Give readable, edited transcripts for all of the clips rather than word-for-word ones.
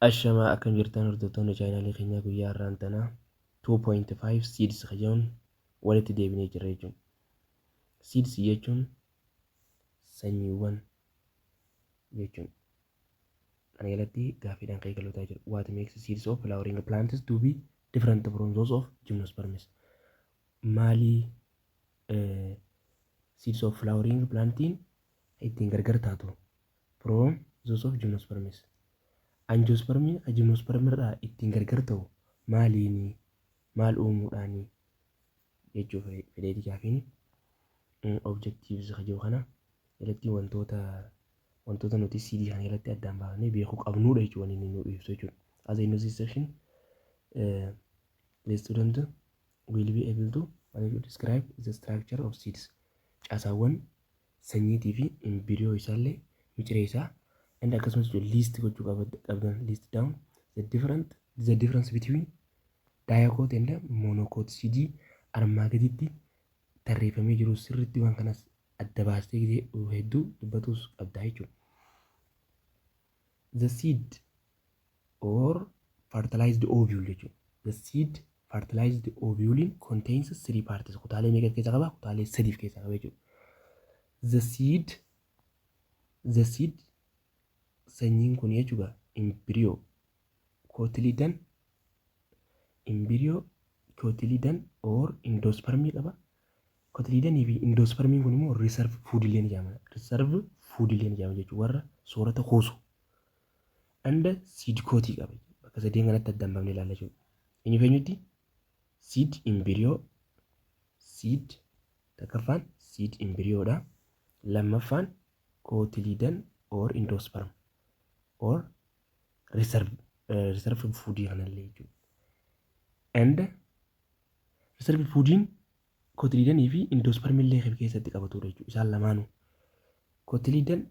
Ashamaa akkam jirtan hordoftoonni chaanaalii keenyaa guyyaa har'aan tanaa 2.5 seeds jedhamuun walitti deebinee jirra jechuudha. Seeds jechuun sanyiiwwan jechuudha. Kana jalatti gaaffiidhaan kan eegaluutaa jiru. What makes seeds of flowering plants to be different from those of gymnosperms? Maali seeds of flowering plantiin ittiin gargar taatu from those of gymnosperms? Angiospermiin gymnospermii irraa ittiin gargar ta'u maaliini? Maal uumuudhaani? Jechuuf fedheetii gaafiin objectives jiru kana jalatti wantoota nuti CD kana jalatti addaan baafnee beekuu qabnuudha jechuudha wanni inni nu ibsu jechuudha. As in this section, the student will be able to describe the structure of seeds. Caasaawwan sanyiitii fi embryo isaallee miciree isaa and akkasumas list gochuu qabdan list down the difference between dicot and monocot seed armaa gaditti tarreeffamee jiru sirriitti waan kanas adda baastee hedduu dubbatus qabdaa jechuudha. The seed or fertilized ovule jechuudha. The seed fertilized ovule contains 3 parts. Kutaalee meeqa keessa qaba? Kutaalee 3 keessa qaba jechuudha. The seed sanyiin kun jechuudha embryo cotyledon or endospermii qaba. Cotyledonii fi endospermiin kun immoo reserve food illee ni jedhama. Reserve food illee ni jedhama jechuudha. Warra soorata kuusu. And seed coatii qaba. Bakka sadeen kanatti addaan baafnee ilaalla jechuudha. Inni feenyutti seed embryo, seed takkaffaan seed embryoodha. Lammaffaan cotyledon or endosperm or reserve food kanallee jechuudha. And reserve foodiin cotyledonii fi endosperm illee keessatti qabatudha jechuudha. Isaan lamaanuu cotyledon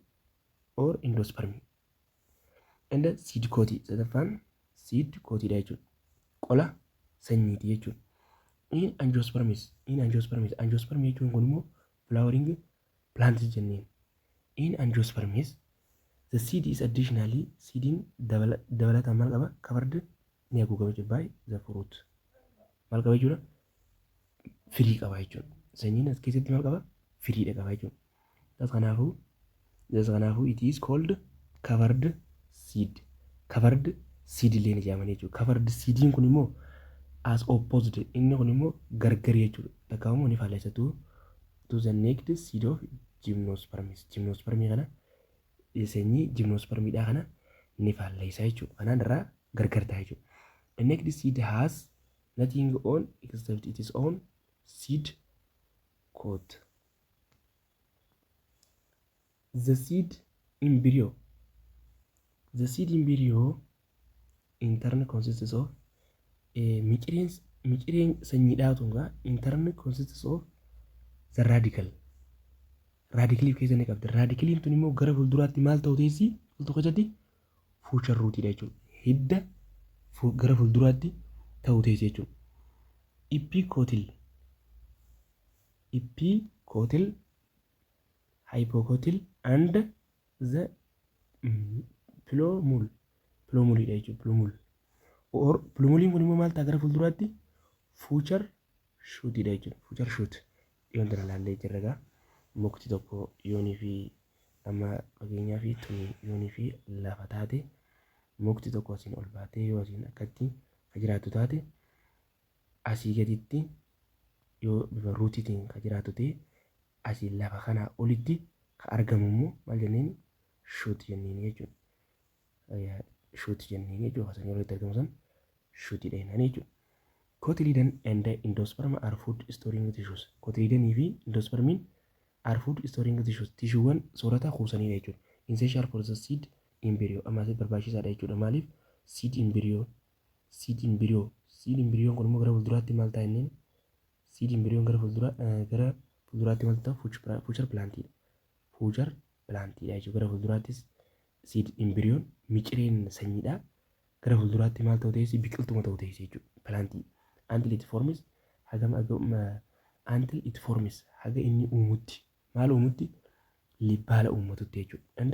or endosperm and seed coatii sadaffaan seed coatiidha jechuudha. Qola sanyiiti jechuudha. In angiosperm jechuun kun immoo flowering plants jenneen. In angiosperms the seed is additionally seediin dabalataan maal qaba? Covered ni haguugama jechuudha by the fruit. Maal qaba jechuudha? Firii qaba jechuudha. Sanyiin as keessatti maal qaba? Firiidha qaba jechuudha. Kanaafuu it is called covered seed. Covered seed illee ni jedhama jechuudha. Covered seediin kun immoo as opposed inni kun immoo gargar jechuudha. Takkaawwamoo ni faallessatu to the naked seed of gymnosperms. Gymnospermii kana sanyii gymnospermiidhaa kana ni faallessa jechuudha. Kanaan irraa gargar ta'a jechuudha. A naked seed has nothing on except its own seed coat. The seed embryo in turn consists of micireen sanyiidhaa tungaa in turn consists of the radicle. Radicaliif keessa ni qabdi. Radicaliin tun immoo gara fuulduraatti maal ta'u teessi? Tokko jatti future rootidha jechuudha. Hidda gara fuulduraatti ta'u teessi jechuudha. Epicotyl, hypocotyl and the plumule jechuudha. Plumuliin kun immoo maal ta'a gara fuulduraatti? Future shootidha jechuudha. Future shoot dhiyoon tana ilaallee jirra gaa. Mukti tokko yoonii fi amma fageenyaa fi tuni yoonii fi lafa taate mukti tokko asiin ol baatee yoo asiin akkatti kan jiraatu taate asii gaditti yoo bifa ruutiitiin kan jiraatu ta'e asiin lafa kanaa olitti kan argamu immoo maal jenneen shoot jenneen jechuudha. Shoot jenneen jechuudha. Kan yeroo itti argamu san shootidha jennaan jechuudha. Cotyledon and endosperm are food storing tissues. Cotyledonii fi endospermiin are food storing tissues. Tissuuwwan soorata kuusanidha jechuudha. Essential for the seed embryo. Amma asii barbaachisaadha jechuudha. Maaliif? Seed embryoon kun immoo gara fuulduraatti maal ta'a jenneen? Seed embryoon gara fuulduraatti maal ta'a? Future plantidha. Future plantidha jechuudha. Gara fuulduraattis seed embryoon micireen sanyiidha. Gara fuulduraatti maal ta'u teessi? Biqiltuma ta'u teessi jechuudha. Plantii. Until it forms haga inni uumutti. Maal uumutti? Baala uumatutti jechuudha. And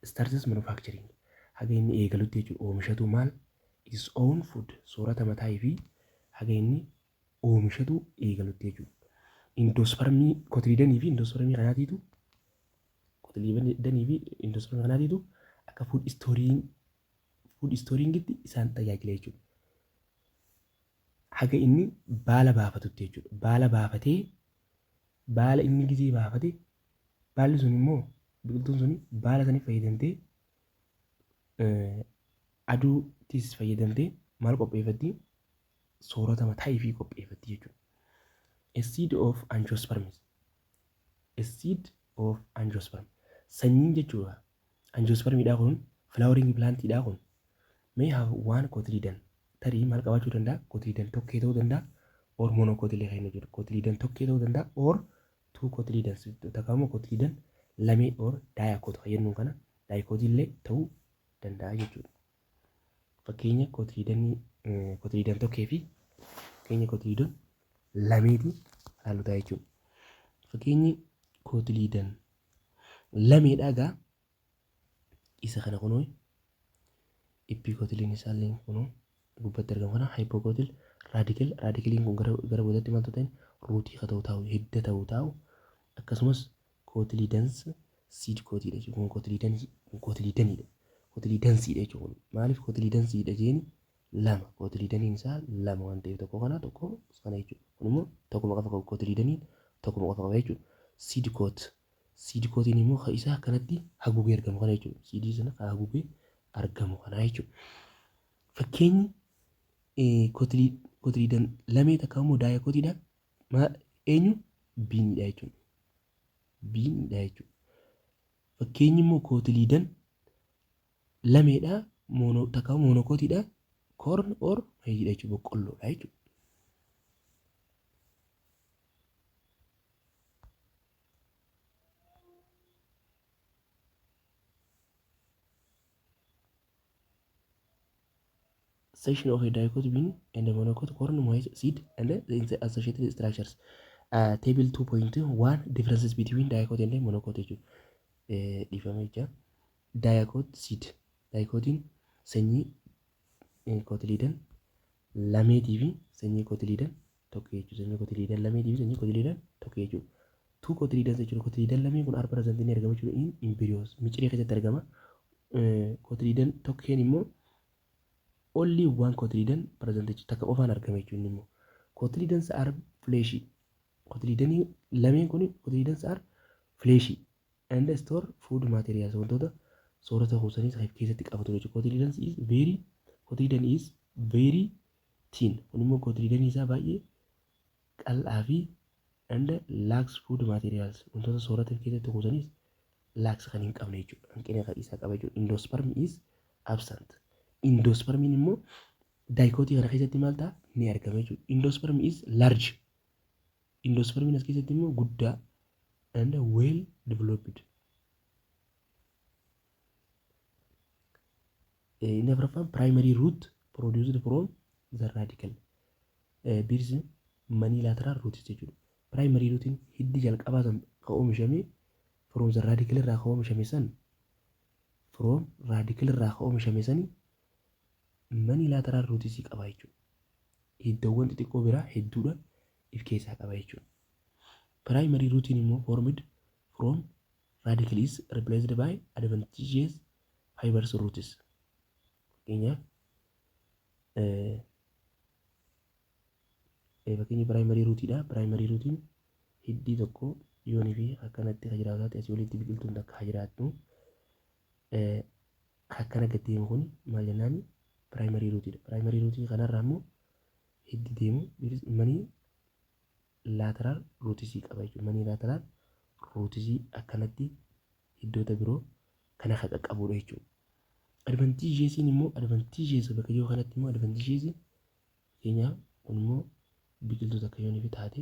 starts manufacturing. haga inni eegalutti jechuudha oomishatu maal its own food soorata mataa fi haga inni oomishatu eegalutti jechuudha. Indoospermii kootiliidanii fi indoospermii kanaatiitu akka food storingitti isaan tajaajila jechuudha. Haga inni baala baafatutti jechuudha. Baala baafatee baala inni gizee baafate baalli sun immoo biqiltuun suni baala sanii fayyadamtee aduuttis fayyadamtee maal qopheeffatti soorata mataa fi qopheeffatti jechuudha. A seed of angiosperms. A seed of angiosperm. Sanyiin jechuudha. Angiospermiidhaa kun flowering plantiidhaa kun may have one cotyledon. Tarii maal qabaachuu danda'a? Cotyledon tokkee ta'uu danda'a. Or monocotyledon kan jedhu. Cotyledon tokkee ta'uu danda'a. Or two cotyledons. Takkaammoo cotyledon lamee or diacot fayyadamnu kana diacot illee ta'uu danda'a jechuudha. Fakkeenya cotyledon tokkee fi fakkeenya cotyledon lameeti ilaallutaa jechuudha. Fakkeenyi cotyledon lameedhaa gaa isa kana kunoo epicotyledon isaallee kunoo gubbatti argamu kana hypocotyl radicaliin kun gara boodatti maaltu ta'in ruutii haa ta'u taa'u hidda ta'u taa'u akkasumas cotyledons seed cotyledha jechuudha. Cotyledonidha. Cotyledonsiidha jechuudha. Maaliif cotyledonsiidha jeeni lama cotyledoniin isaa lama waan ta'eef tokko kana tokko kana jechuudha. Kun immoo tokkuma qofa qabu cotyledoniin tokkuma qofa qaba jechuudha. Seed coatiin immoo isaa akkanatti haguugee argamu kana jechuudha. Seedii sana haguugee argamu kana jechuudha. Fakkeenyi cotyledon lamee takka immoo daayakotiidha. Eenyu biinidha jechuudha. Biinidha jechuudha. Fakkeenyi immoo cotyledon lameedha takka monokotiidha. Corn or mayiidha jechuudha. Boqqolloodha jechuudha. Section of a dicot bean and a monocot corn maize seed and the associated structures. Table 2.1 differences between dicot and monocot. Dicot seed. Dicotin sanyii cotyledon lameetii fi sanyii cotyledon tokko jechuudha. Sanyii cotyledon lameetii fi sanyii cotyledon tokko jechuudha. Two cotyledons jechuudha. Cotyledon lameen kun are present inni argama jechuudha. In embryos miciree keessatti argama. Cotyledon tokkeen immoo only one cotyledon present jechuudha. Takka qofaan argama jechuudha inni immoo. Cotyledons are fleshy. Cotyledon lameen kun cotyledons are fleshy and store food materials wantoota soorata kuusanii keessatti qabatu jechuudha. Cotyledon is very thin. Kun immoo cotyledon isaa baay'ee qal'aa fi and lacks food materials wantoota soorata keessatti kuusanii lacks kan hin qabne jechuudha. Hanqina isaa qaba jechuudha. Endosperm is absent. Endospermiin immoo daaikotii kana keessatti maal ta'a ni argama jechuudha. Endosperm is large. Endospermiin as keessatti immoo guddaa and well developed. Inni afuraffaan primary root produced from the radical. Birs manii lateral roots jechuudha. Primary rootiin hiddi jalqabaa san kan oomishame from the radical irraa kan oomishame san manii lateral roots qaba jechuudha. Hiddaawwan xixiqqoo biraa hedduudha if keessaa qaba jechuudha. Primary rootiin immoo formed from radical is replaced by adventitious fibrous roots. Fakkeenya primary rootidha. Primary rootiin hiddii tokko yoonii fi akkanatti kan jiraatu asii walitti biqiltuun takka haa jiraattu. Akkana gad deemu kun maal jennaan primary rootidha. Primary rootii kanarraa immoo hiddi deemu manii lateral roots qaba jechuudha. Manii lateral roots akkanatti hiddoota biroo kana kan qaqqabudha jechuudha. Adventitiousiin immoo adventitious bakka jiru kanatti immoo adventitious fakkeenyaaf kun immoo biqiltuu takka yoonii fi taate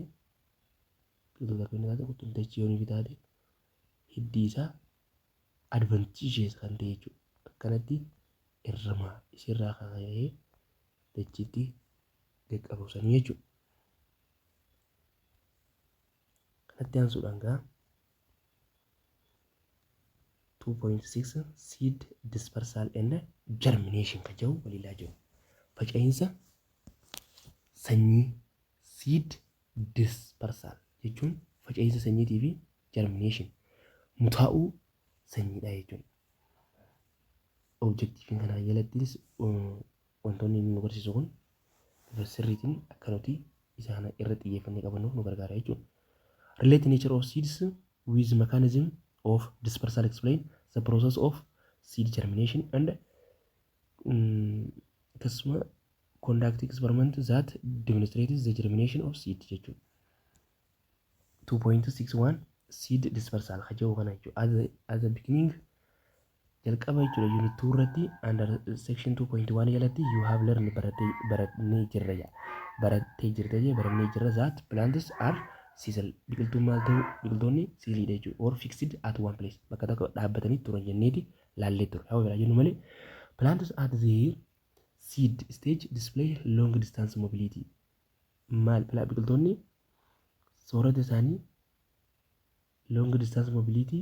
quttumtachii yoonii fi taate hiddi isaa adventitious kan ta'e jechuudha. Akkanatti irramaa isirraa kaka'ee dachiitti qaqqabsanii jechuudha. Kanatti aansuudhaan gaa 2.6 seed dispersal and germination kan jedhu walilaa jiru. Faca'insa sanyii seed dispersal jechuun faca'insa sanyiitii fi germination mutaa'uu sanyiidha jechuudha. Objektiifiin kanaa jalattis wantoonni nu barsiisu kun bifa sirriitiin akka nuti isaan irra xiyyeeffannee qabannuuf nu gargaara jechuudha. Relate nature of seeds with mechanism of dispersal explain the process of seed germination and akkasuma conduct experiment that demonstrates the germination of seed jechuudha. 2.61 seed dispersal hajau kana jechuudha. As a beginning jalqaba jechuudha unit 2 irratti under section 2.1 jalatti you have learned baratnee jirra that plants are seasonal biqiltuun maal ta'u biqiltoonni siiliidha jechuudha or fixed at one place bakka tokko dhaabbatanii turan jenneeti laallee ture haa biraa jennu malee plants at their seed stage display long distance mobility maal biqiltoonni soorata isaanii long distance mobility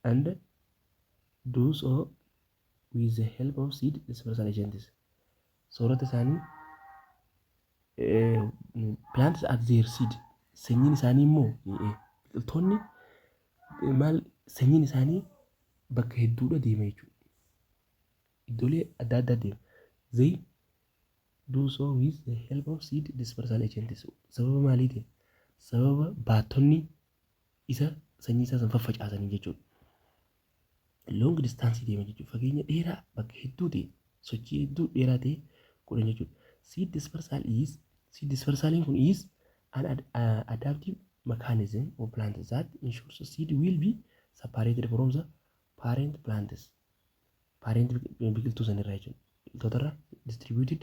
and do so with the help of seed dispersal agents. Soorata isaanii plants at their seed sanyiin isaanii immoo biqiltoonni maal sanyiin isaanii bakka hedduudha deema jechuudha. Iddoolee adda addaa deema. They do so with the help of seed dispersal agents. Sababa maaliitiin? Sababa baattonni isa sanyii isaa san faffacaasanii jechuudha. Long distance deema jechuudha. Fageenya dheeraa bakka hedduu ta'e sochii hedduu dheeraa ta'e godhan jechuudha. Seed dispersal kun is an adaptive mechanism of plants that ensures seed will be separated from the parent plants. Parent biqiltuu sanirraa jechuudha. Biqiltootarra distributed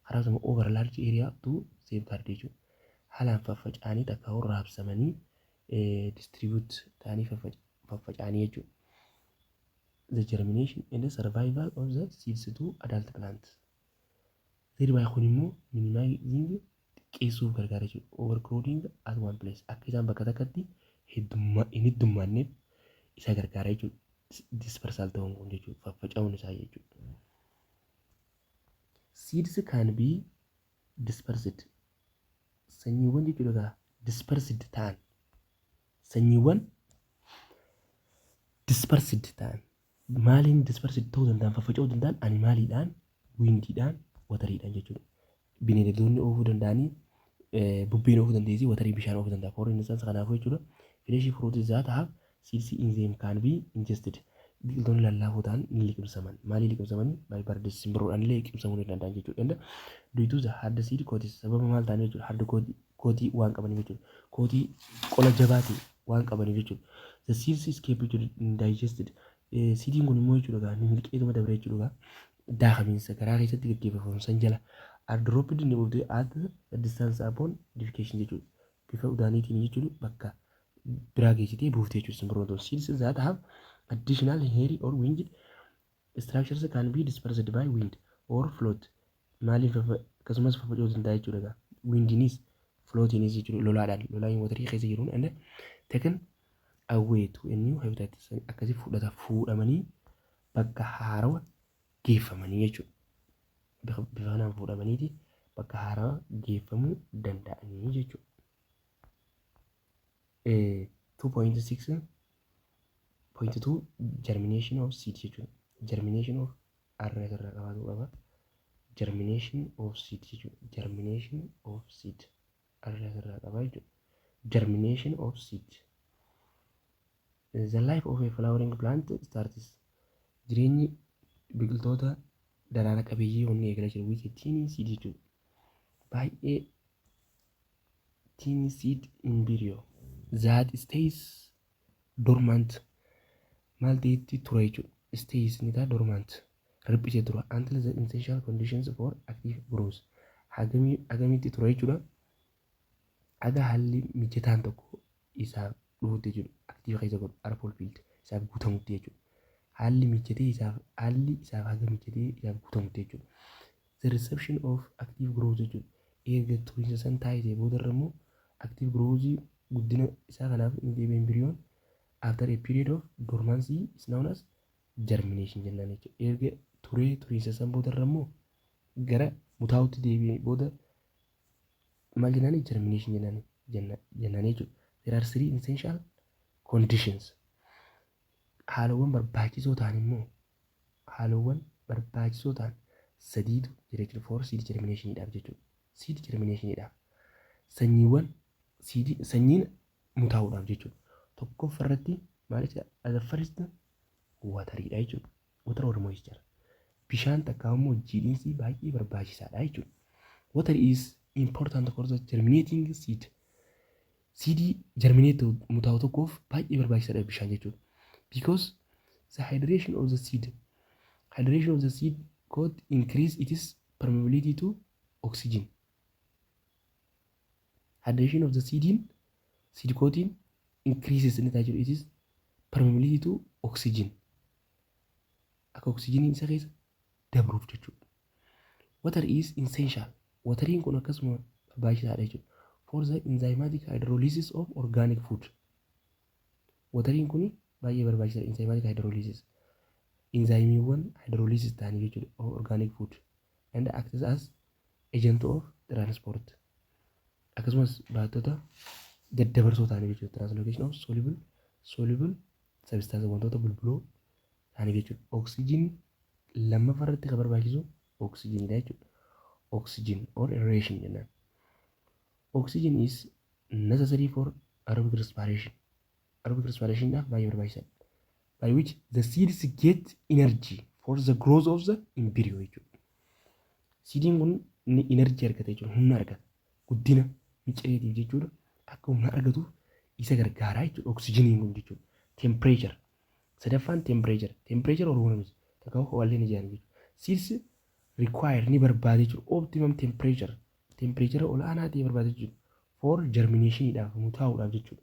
haraasuma over large area to safeguard jechuudha. Haalaan faffaca'anii takka raabsamanii distribute ta'anii faffaca'anii jechuudha. The germination and the survival of the seeds to adult plants. Thereby kun immoo minimizing xiqqeessuuf gargaara jechuudha. Overcrowding at one place. Akka isaan bakka takkatti hin heddummaanneef isa gargaara jechuudha. Dispersal ta'uun kun jechuudha. Faffaca'uun isaa jechuudha. Seeds can be dispersed. Sanyiiwwan jechuudha dispersed ta'an. Sanyiiwwan dispersed ta'an. Maaliin dispersed ta'uu danda'an faffaca'uu danda'an animaaliidhaan, windiidhaan, watariidhaan jechuudha. Bineeldonni oofuu danda'anii bubbeen oofuu dandeessi watarii bishaan oofuu danda'a. For instance kanaafuu jechuudha. Fresh fruits that have seeds in them can be ingested. Biqiltoonni lallaafoo ta'an ni liqimsaman. Maalii liqimsamanii? By birds simbirroodhaan illee liqimsamuu ni danda'an jechuudha. Due to the hard seed coatis sababa maal ta'aniif jechuudha. Hard kootii waan qabaniif jechuudha. Kootii qola jabaatii waan qabaniif jechuudha. The seeds escape digested. Siidiin kun immoo jechuudha ni milqeetuma dabre jechuudha. Daakamiinsa garaa keessatti gaggeeffamu san jala are dropped ni ufte at a distance upon defecation jechuudha. Bifa udaaniitiin jechuudha bakka biraa geessitee buuftee jechuudha simbirroon. Seeds that have additional hairy or winged structures can be dispersed by wind or float. Maaliif akkasumas faffaca'uu danda'a jechuudha. Windiinis flootiinis jechuudha lolaadhaan watarii keessa jiruun and taken away to a new habitat akkasii fuudhamanii bakka haarawaa geeffamanii jechuudha. Bifa kanaan fuudhamaniiti bakka haarawaa geeffamuu danda'anii jechuudha. 2.6.2 germination of seed jechuudha. Germination of arraa irraa qabaatu qaba. Germination of seed jechuudha. Germination of seed arraa irraa qabaa jechuudha. Germination of seed. The life of a flowering plant starts. Jireenyi biqiltoota daraara qabeeyyii onni eegala jiru with a teeny seed jechuudha. Baay'ee teeny seed embryo that stays dormant. Maal ta'etti tura jechuudha. Stays ni ta'a dormant. Riphisee tura until the essential conditions for active growth. Hagamitti tura jechuudha. Aga haalli mijataan tokko isaaf dhufutti jechuudha. Active keessa godhu are fulfilled isaaf guutamutti jechuudha. Haalli mijatee isaaf haga mijatee isaaf guutamutti jechuudha. The reception of active growth jechuudha. Eega turiinsa san taa'ee boodarra immoo active growth guddina isaa kanaaf ni deebi'e embryoon after a period of dormancy is known as germination jennaan jechuudha. Erga turiinsa san boodarra immoo gara mutaa'utti deebi'ee booda maal jennaani germination jennaan jechuudha. There are three essential conditions. Haalawwan barbaachisoo ta'an immoo sadiitu jira jechuudha for seed germinationidhaaf jechuudha. Seed germinationidhaaf sanyiin mutaa'uudhaaf jechuudha. Tokkoffaa irratti maal jechuudha? As a first watariidha jechuudha. Water or moisture. Bishaan takkaa immoo jiidhinsi baay'ee barbaachisaadha jechuudha. Water is important for the germinating seed. Seedii germinate mutaa'u tokkoof baay'ee barbaachisaadha bishaan jechuudha. Because the hydration of the seed could increase its permeability to oxygen. Hydration of the seed coating increases its permeability to oxygen. Akka oxygen isa keessa dabruuf jechuudha. Water is essential. Watariin kun akkasuma barbaachisaadha jechuudha. For the enzymatic hydrolysis of organic food. Watariin kun baay'ee barbaachisaadha. Enzymatic hydrolysis. Enzymiiwwan hydrolysis ta'anii jechuudha of organic food and acts as agent of transport. Akkasumas baattota daddabarsoo ta'anii jechuudha. Translocation of soluble substance wantoota bulbuloo ta'anii jechuudha. Oxygen lammaffaa irratti kan barbaachisu oxygenidha jechuudha. Oxygen or aeration jennaan. Oxygen is necessary for aerobic respiration. Aerobic respiration baay'ee barbaachisaadha. By which the seeds get energy for the growth of the embryo jechuudha. Seediin kun energy argata jechuudha. Humna argata. Guddina miccireetiif jechuudha. Akka humna argatuuf isa gargaaraa jechuudha. Oxygeniin kun jechuudha. Temperature. Sadaffaan temperature. Temperature ol hubamis. Takkaa ho'allee ni jiran jechuudha. Seeds require ni barbaade jechuudha. Optimum temperature. Temperature ol aanaa ta'e barbaade jechuudha. For germinationidhaaf mutaa'uudhaaf jechuudha.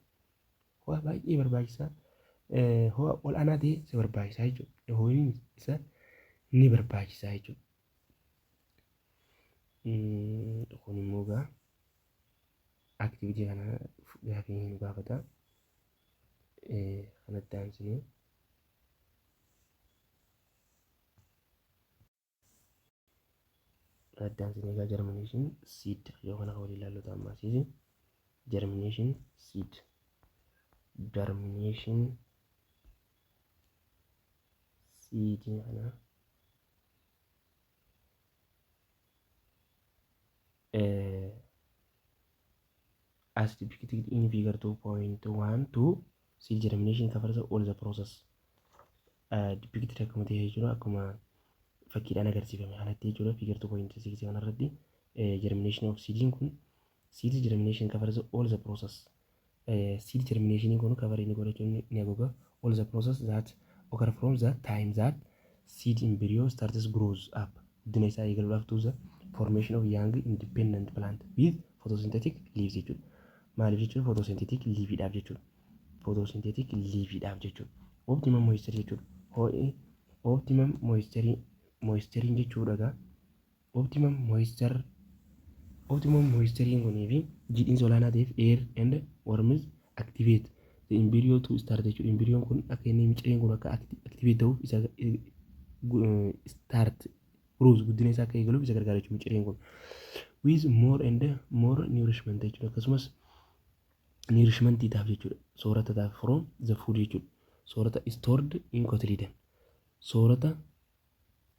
Ho'a baay'ee barbaachisaa. Ho'a ol aanaa ta'e isa barbaachisaa jechuudha. Ho'iin isa ni barbaachisaa jechuudha. Kun immoo egaa aktiviitii kana gaafii nu gaafata. Kanatti aansinee egaa germination seed yoo kana kan waliin ilaallu ta'an maasiisi. Germination seed. Germination seed kana as depicted in figure 2.12 seed germination covers all the process. Depicted akkuma ta'e jechuudha. Akkuma fakkiidhaan agarsiifame kanatti jechuudha. Figure 2.6 kanarratti germination of seeding kun seed germination covers all the process. Seed germination kun cover ni godha jechuun ni agoga all the process that occur from the time that seed embryo starts grows up. Guddina isaa eegaluudhaaf to the formation of young independent plant with photosynthetic leaves jechuudha. Maaliif jechuudha? Photosynthetic leafiidhaaf jechuudha. Photosynthetic leafiidhaaf jechuudha. Optimum moisture jechuudha. Optimum moisturing jechuudha egaa. Optimum moisturing kunii fi jiidhinsa olaanaa ta'eef air and worms activate the embryo to start jechuudha. Embryoon kun akka inni micireen kun akka activate ta'uuf isa start grows guddina isaa akka eegaluuf isa gargaara jechuudha micireen kun. With more and more nourishment jechuudha. Akkasumas nourishment taaf jechuudha. Soorata taaf from the food jechuudha. Soorata stored in cotyledon. Soorata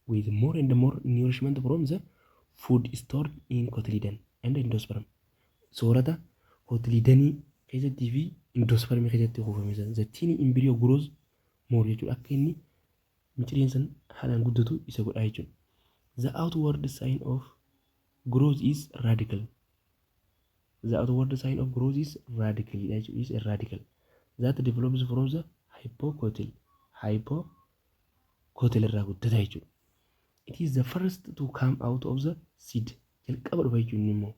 with more and more nourishment from the food stored in cotyledon and endosperm. Soorata cotyledonii keessattii fi endosperm keessatti kuufame san the tiny embryo grows more jechuudha. Akka inni micireen san haalaan guddatu isa godha jechuudha. The outward sign of growth is radical. The outward sign of growth is radical. Is a radical that develops from the hypocotyl irraa guddata jechuudha. It is the first to come out of the seed. Jalqaba dhufa jechuun immoo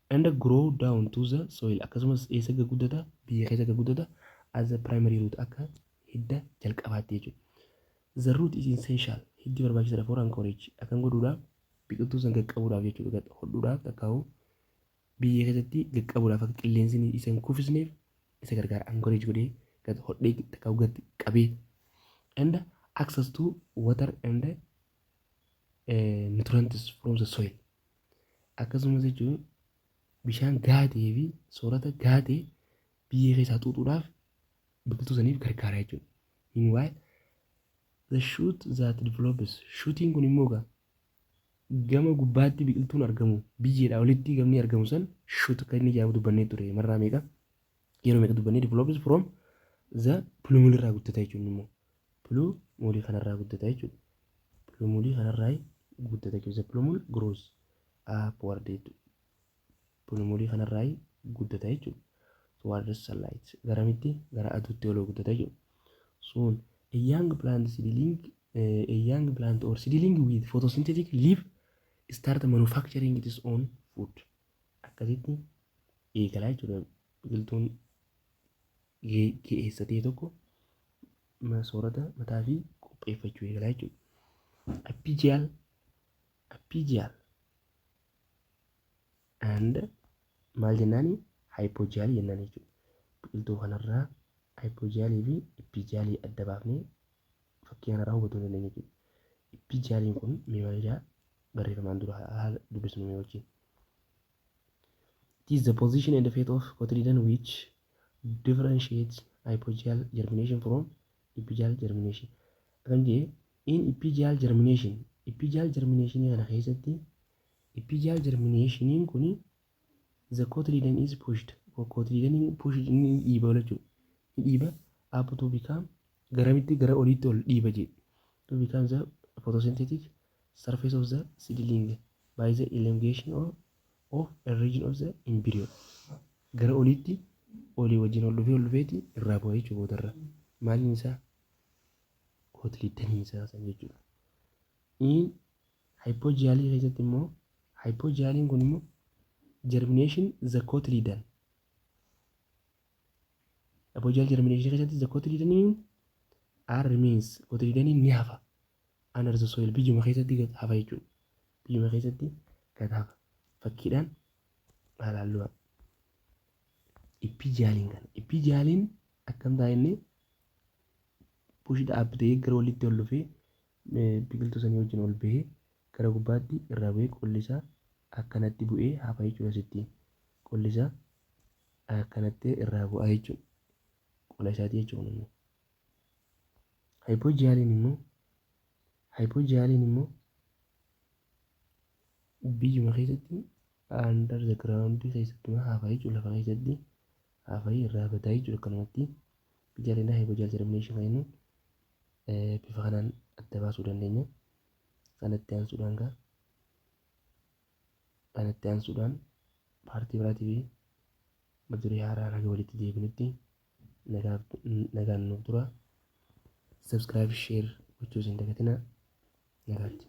and grow down to the soil. Akkasumas eessa guddata? Biyya keessa guddata as the primary root akka hidda jalqabaatti jechuudha. The root is essential. Hiddi barbaachisaadha for anchorage. Akkan godhuudhaaf biqiltuu san qaqqabuudhaaf jechuudha. Hodhuudhaaf takkaa'u biyya keessatti qaqqabuudhaaf akka qilleensi isa hin kuffisneef isa gargaara. Anchorage godhee gad hodhee takka gad qabee and access to water and nutrients from the soil. Akkasumas jechuun bishaan gaatee fi soorata gaatee biyyee keessaa xuuxuudhaaf biqiltuu saniif gargaara jechuudha. Meanwhile, the shoot that develops shooting kun immoo gama gubbaatti biqiltuun argamu biyyeedhaa olitti gamni argamu san shoot kan inni jedhamu dubbannee ture marraa meeqa yeroo meeqa dubbannee develops from the plumule irraa guddata jechuun immoo plumule kanarraa guddata jechuudha. Plumule kanarraa guddata jechuudha. The plumule grows upward jechuudha. Plumule kanarraa guddata jechuudha. Towards sunlight garamitti gara aduutti ol guddata jechuudha. Soon a young plant or seedling with photosynthetic leaf start manufacturing its own food. Akkasitti eegalaa jechuudha. Biqiltuun geessatee tokko soorata mataa fi qopheeffachuu eegalaa jechuudha. Apigeal and maal jennaani hypogeal jennaan jechuudha. Biqiltuu kanarraa hypogealii fi epigealii adda baafnee fakkii kanarraa hubachuu dandeenya jechuudha. Epigealiin kun meewaayidaa barreeffamaan dura haala dubbisnu mee wajjin. It is the position and the fate of cotyledon which differentiates hypogeal germination from epigeal germination. Akkam jedhee in epigeal germination kana keessatti epigeal germinationiin kuni the cotyledon is pushed. Cotyledoniin pushed inni dhiiba jechuudha. Inni dhiiba up to become garamitti gara oliitti ol dhiiba jedhe. To become the photosynthetic surface of the seedling by the elongation of a region of the embryo. Gara oliitti olii wajjin ol dhufeeti irraa bu'aa jechuudha boodarra. Maaliin isaa? Cotyledoniin isaa san jechuudha. In hypogealii keessatti immoo hypogealiin kun immoo germination the cotyledon. Hypogeal germination keessatti the cotyledoniin remains. Cotyledoniin ni hafa. Under the soil biyyuma keessatti gad hafa jechuudha. Biyyuma keessatti gad hafa. Fakkiidhaan ilaalluudha. Epigealiin akkam ta'a inni push dhaabbatee gara olitti ol dhufee biqiltuu sanii wajjin ol bahee gara gubbaatti irraa bu'ee qollisaa akkanatti bu'ee hafa jechuudha. Asittiin qollisaa akkanatti irraa bu'aa jechuudha. Qola isaatii jechuudha. Hypogealiin immoo biyyuma keessatti under the ground keessatti hafa jechuudha. Lafa keessatti hafa irraa bataa jechuudha. Akkanumatti epigealiin fi hypogeal germination kan jennuun bifa kanaan adda baasuu dandeenya. Kanatti aansuudhaan paartii biraatii fi mata duree haaraa nagaa walitti deebinutti nagaan nuuf tura. Subscribe, share gochuu hin dagatinaa. Nagaatti.